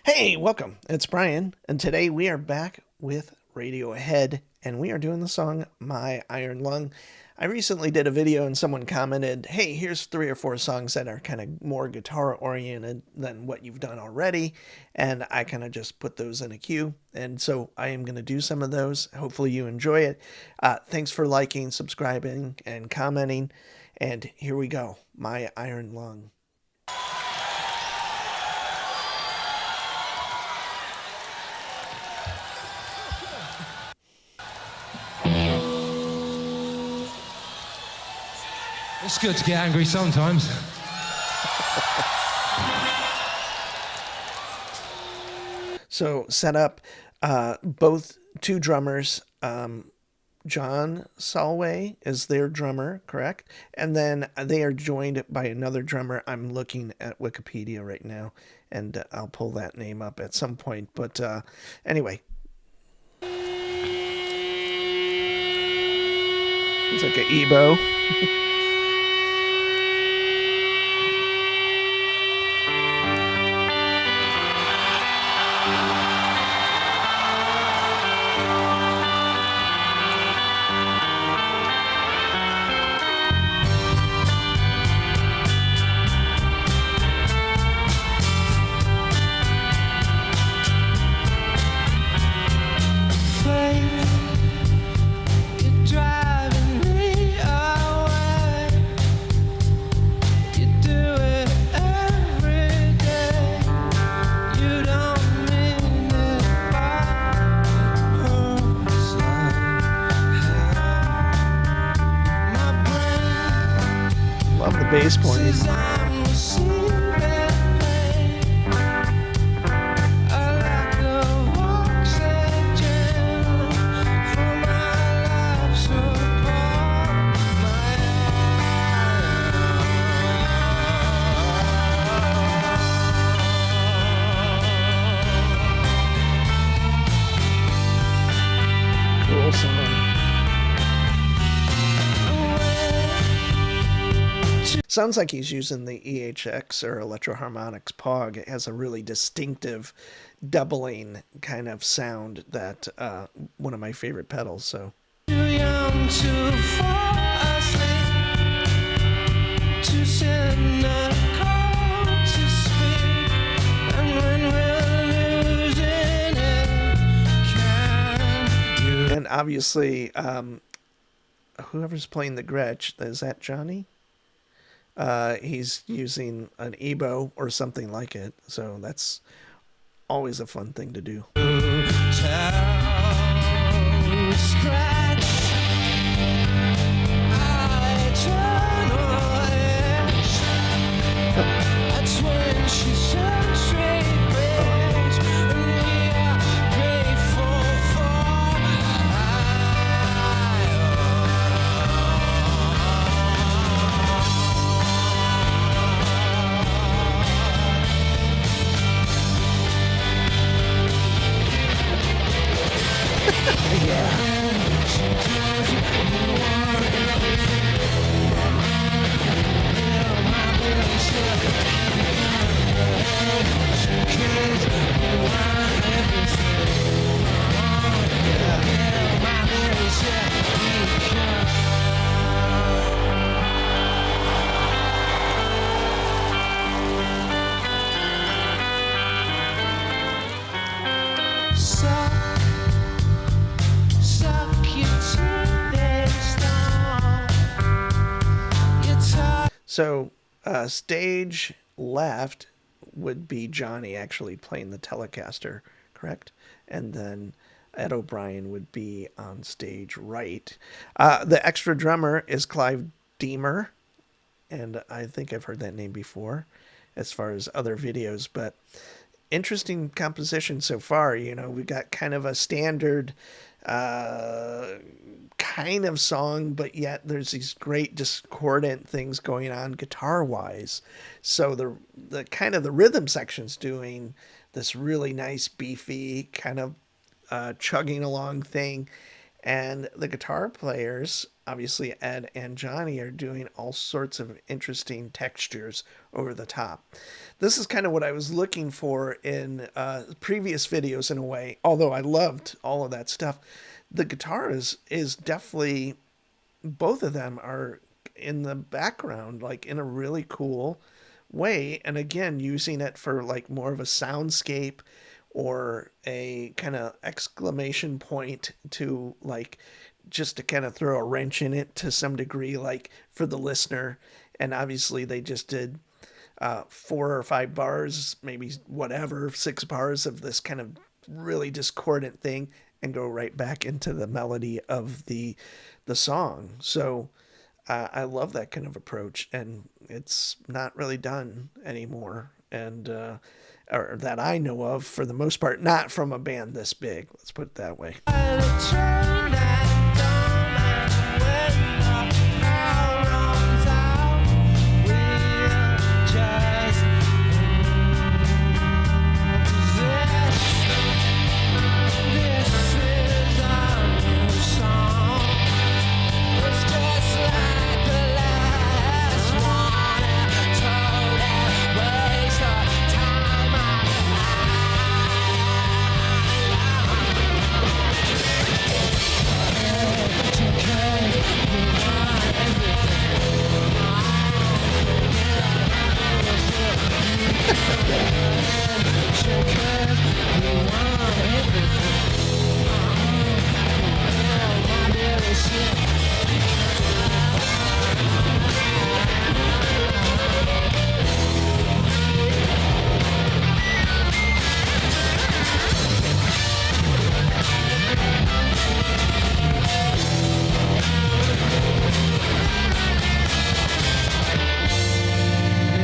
Hey, welcome. It's Brian, and today we are back with Radiohead, and we are doing the song My Iron Lung. I recently did a video and someone commented, hey, here's three or four songs that are kind of more guitar oriented than what you've done already. And I kind of just put those in a queue. And so I am going to do some of those. Hopefully you enjoy it. Thanks for liking, subscribing, and commenting. And here we go My Iron Lung. It's good to get angry sometimes. So set up both two drummers. John Solway is their drummer, correct? And then they are joined by another drummer. I'm looking at Wikipedia right now, and I'll pull that name up at some point. But anyway, it's like an Ebo. Love the bass playing. Cool song. Sounds like he's using the EHX or Electro-Harmonix Pog. It has a really distinctive doubling kind of sound that one of my favorite pedals. So too young to fall asleep, too cynical to speak, and when we're losing it, can you... And obviously, whoever's playing the Gretsch, is that Johnny? He's using an Ebo or something like it, so that's always a fun thing to do. So, stage left would be Johnny actually playing the Telecaster, correct? And then Ed O'Brien would be on stage right. The extra drummer is Clive Deemer, and I think I've heard that name before as far as other videos, but interesting composition so far. You know, we've got kind of a standard kind of song, but yet there's these great discordant things going on guitar wise. So the kind of the rhythm section's doing this really nice beefy kind of chugging along thing, And the guitar players, obviously Ed and Johnny, are doing all sorts of interesting textures over the top. This is kind of what I was looking for in previous videos in a way, although I loved all of that stuff. The guitar is definitely, both of them are in the background, like in a really cool way. And again, using it for like more of a soundscape or a kind of exclamation point to like just to kind of throw a wrench in it to some degree, like for the listener. And obviously, they just did 4 or 5 bars, maybe whatever, 6 bars of this kind of really discordant thing, and go right back into the melody of the song. So I love that kind of approach, and it's not really done anymore, and or that I know of for the most part, not from a band this big. Let's put it that way.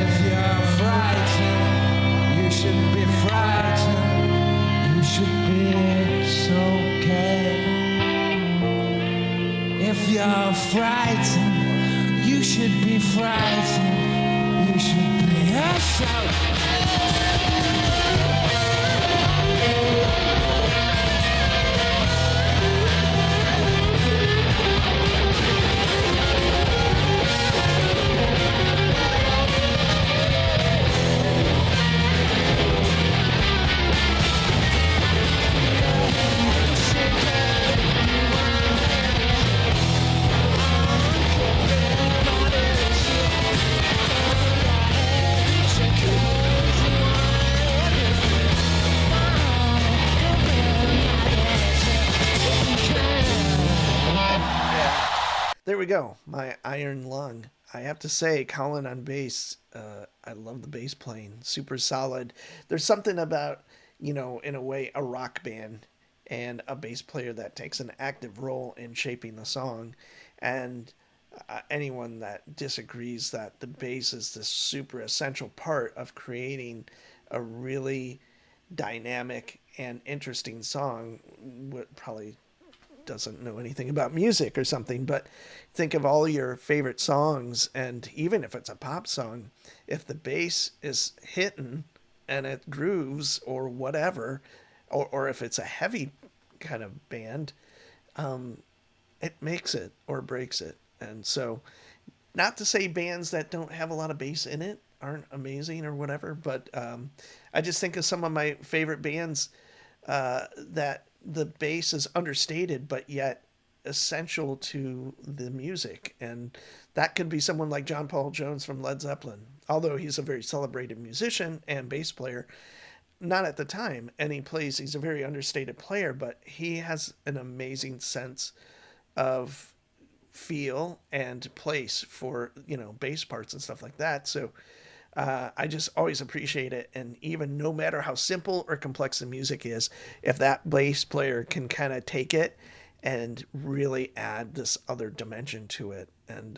If you're frightened, you shouldn't be frightened. You should be, it's okay. If you're frightened, you should be frightened. You should be, it's okay. There we go. My iron lung. I have to say, Colin on bass, I love the bass playing. Super solid. There's something about, in a way, a rock band and a bass player that takes an active role in shaping the song. And anyone that disagrees that the bass is this super essential part of creating a really dynamic and interesting song would probably doesn't know anything about music or something, but think of all your favorite songs, and even if it's a pop song, if the bass is hitting and it grooves or whatever, or if it's a heavy kind of band, it makes it or breaks it. And so, not to say bands that don't have a lot of bass in it aren't amazing or whatever, but I just think of some of my favorite bands that the bass is understated, but yet essential to the music. And that could be someone like John Paul Jones from Led Zeppelin. Although he's a very celebrated musician and bass player, not at the time, and he's a very understated player, but he has an amazing sense of feel and place for bass parts and stuff like that. So I just always appreciate it. And even no matter how simple or complex the music is, if that bass player can kind of take it and really add this other dimension to it. And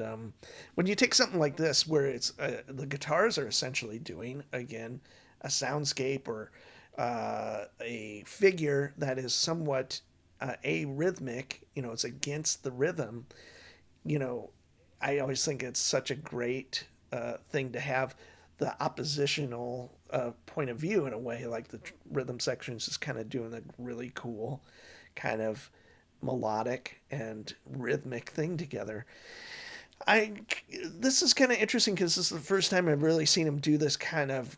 when you take something like this, where it's the guitars are essentially doing, again, a soundscape or a figure that is somewhat arrhythmic, it's against the rhythm, you know, I always think it's such a great thing to have the oppositional point of view in a way, like the rhythm sections is kind of doing a really cool kind of melodic and rhythmic thing together. I This is kind of interesting because this is the first time I've really seen him do this kind of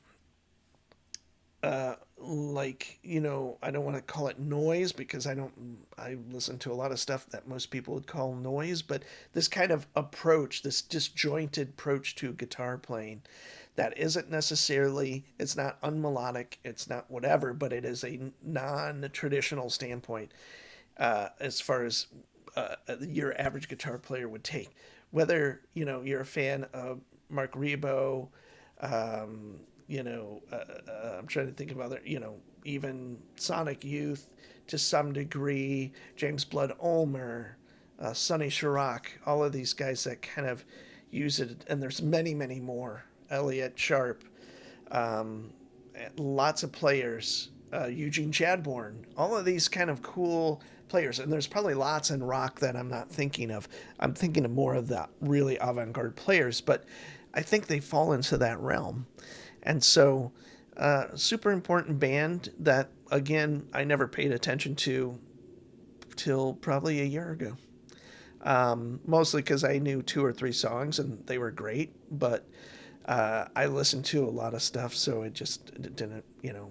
like, I don't want to call it noise because I listen to a lot of stuff that most people would call noise, but this kind of approach, this disjointed approach to guitar playing that isn't necessarily, it's not unmelodic, it's not whatever, but it is a non-traditional standpoint as far as your average guitar player would take. Whether you're a fan of Mark Rebo, um, I'm trying to think of other, even Sonic Youth to some degree, James Blood Ulmer, Sonny Chirac, all of these guys that kind of use it, and there's many, many more. Elliott Sharp, um, lots of players, Eugene Chadbourne, all of these kind of cool players. And there's probably lots in rock that I'm not thinking of. I'm thinking of more of the really avant garde players, but I think they fall into that realm. And so, super important band that, again, I never paid attention to till probably a year ago. Mostly because I knew two or three songs and they were great, but I listened to a lot of stuff, so it didn't,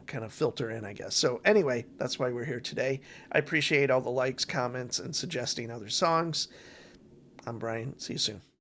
kind of filter in, I guess. So anyway, that's why we're here today. I appreciate all the likes, comments, and suggesting other songs. I'm Brian. See you soon.